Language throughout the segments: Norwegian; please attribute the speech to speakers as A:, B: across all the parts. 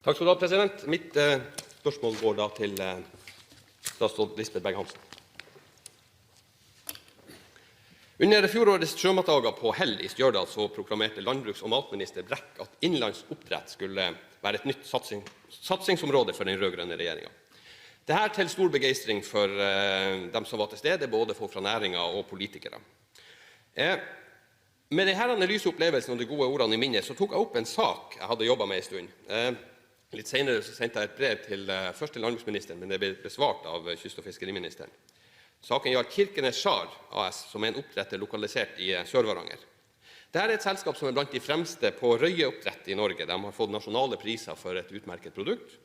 A: Takk skal du ha, president. Mitt spørsmål går da til statsråd Lisbeth Berg-Hansen. Under fjorårets sjømatdager på Hell i Stjørdal så proklamerte landbruks- og matminister Brekk at innenlands oppdrett skulle være et nytt satsingsområde for den rød-grønne regjeringen. Dette til stor begeistring for dem som var til stede, både folk fra næringen og politikere. Med denne lyse opplevelsen og de gode ordene i minnet så tok jeg opp en sak jeg hadde jobbet med en stund. Litt senere så sendte jeg et brev først til landbruksministeren, men det ble besvart av kyst- og fiskeriministeren. Saken gjaldt Kirkenes Char AS, som er en oppdretter lokalisert i Sør-Varanger. Dette er et selskap som er blant de fremste på røyeoppdrett i Norge. De har fått nasjonale priser for et utmerket produkt.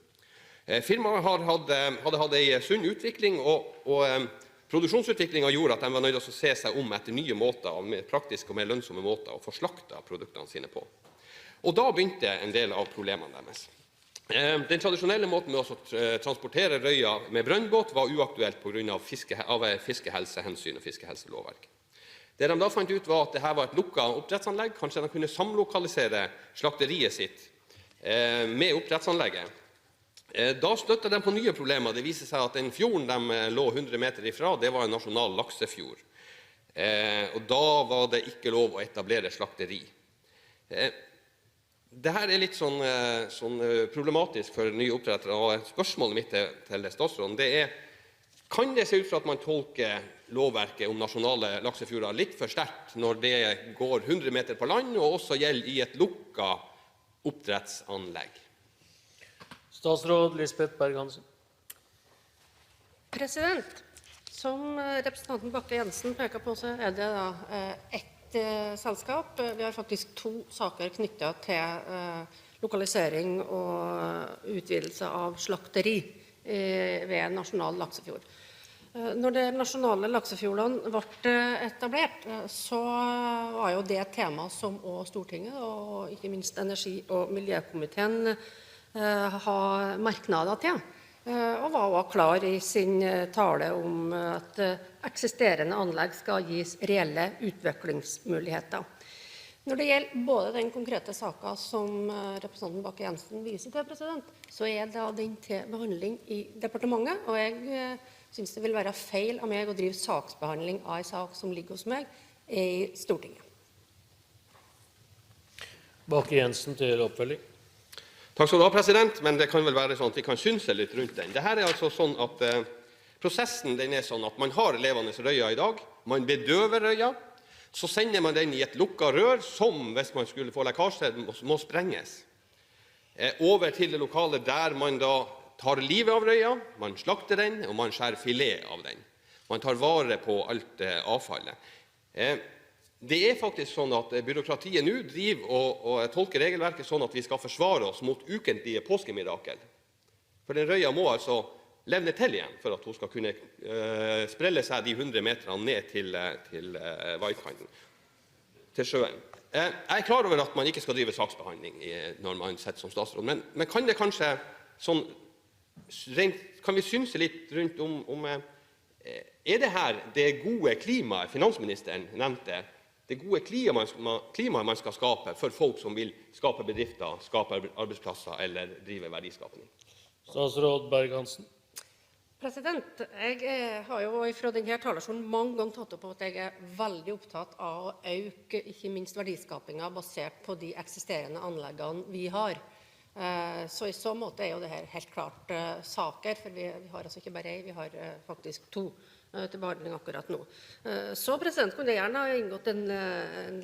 A: Firmaet hadde hatt en sunn utvikling, og produksjonsutviklingen gjorde at de var nødt til å se seg om etter nye måter, mer praktiske og mer lønnsomme måter å få slaktet produktene sine på. Og da begynte en del av problemene deres. Den tradisjonelle måten med å transportere røya med brønnbåt var uaktuelt på grunn av fiskehelsehensyn og fiskehelselovverk. Det de da fant ut var at dette var et lukket oppdrettsanlegg. Kanskje de kunne samlokalisere slakteriet sitt med oppdrettsanlegget. Da støtte de på nye problemer. Det viser seg at den fjorden de lå 100 meter ifra, det var en nasjonal laksefjord. Og da var det ikke lov å etablere slakteri. Dette er litt sånn problematisk for nye oppdrettere, og spørsmålet mitt til statsråden det er, kan det se ut for at man tolker lovverket om nasjonale laksefjorder litt for sterkt når det går 100 meter på land og også gjelder i et lukket oppdrettsanlegg?
B: Statsråd Lisbeth Berg-Hansen.
C: President, som representanten Bakke-Jensen peker på, så er det da ett selskap. Vi har faktisk to saker knyttet til lokalisering og utvidelse av slakteri ved nasjonal laksefjord. Når de nasjonale laksefjordene ble etablert, så var jo det et tema som også Stortinget og ikke minst Energi- og miljøkomiteen har merknader til, og var også klar i sin tale om at eksisterende anlegg skal gis reelle utviklingsmuligheter. Når det gjelder både den konkrete saken som representanten Bakke-Jensen viser til, president, så er da den til behandling i departementet, og jeg synes det vil være feil av meg å drive saksbehandling av en sak som ligger hos meg i Stortinget.
B: Bakke-Jensen til oppfølging.
A: Takk skal du ha, president, men det kan vel være sånn at vi kan synse litt rundt den. Dette er altså sånn at prosessen den er sånn at man har levende røya i dag, man bedøver røya, så sender man den i et lukket rør som, hvis man skulle få lekkasje, må sprenges. Over til det lokale der man da tar livet av røya, man slakter den, og man skjærer filet av den. Man tar vare på alt avfallet. Det er faktisk sånn at byråkratiet nå driver og tolker regelverket sånn at vi skal forsvare oss mot ukentlige påskemirakel. For den røya må altså levne til igjen for at hun skal kunne sprelle seg de 100 meterne ned til veikanten, til sjøen. Jeg er klar over at man ikke skal drive saksbehandling når man sitter som statsråd, men kan det kanskje sånn, kan vi synse litt rundt om er det her det gode klimaet finansministeren nevnte, det gode klimaet man skal skape for folk som vil skape bedrifter, skape arbeidsplasser eller drive verdiskapning?
B: Statsråd Berg-Hansen.
C: President, jeg har jo fra denne talerstolen mange ganger tatt opp at jeg er veldig opptatt av å øke ikke minst verdiskapingen basert på de eksisterende anleggene vi har. Så i så måte er jo dette helt klart saker, for vi har altså ikke bare en, vi har faktisk to til behandling akkurat nå. Så president, kunne jeg gjerne ha inngått en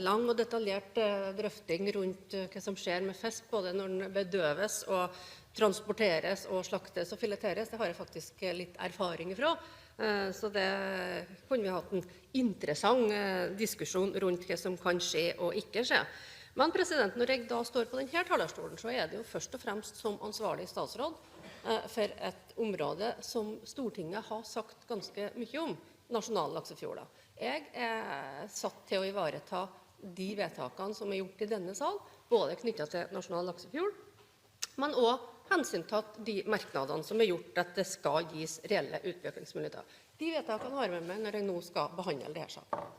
C: lang og detaljert drøfting rundt hva som skjer med fisk, både når den bedøves og transporteres og slaktes og fileteres. Det har jeg faktisk litt erfaring fra, så det kunne vi hatt en interessant diskusjon rundt hva som kan skje og ikke skje. Men president, når jeg da står på denne talerstolen, så er det jo først og fremst som ansvarlig statsråd for et område som Stortinget har sagt ganske mye om, nasjonale laksefjorder. Jeg er satt til å ivareta de vedtakene som er gjort i denne sal, både knyttet til nasjonal laksefjord, men også hensyntatt de merknadene som er gjort at det skal gis reelle utviklingsmuligheter. De vedtakene har jeg med meg når jeg nå skal behandle denne saken.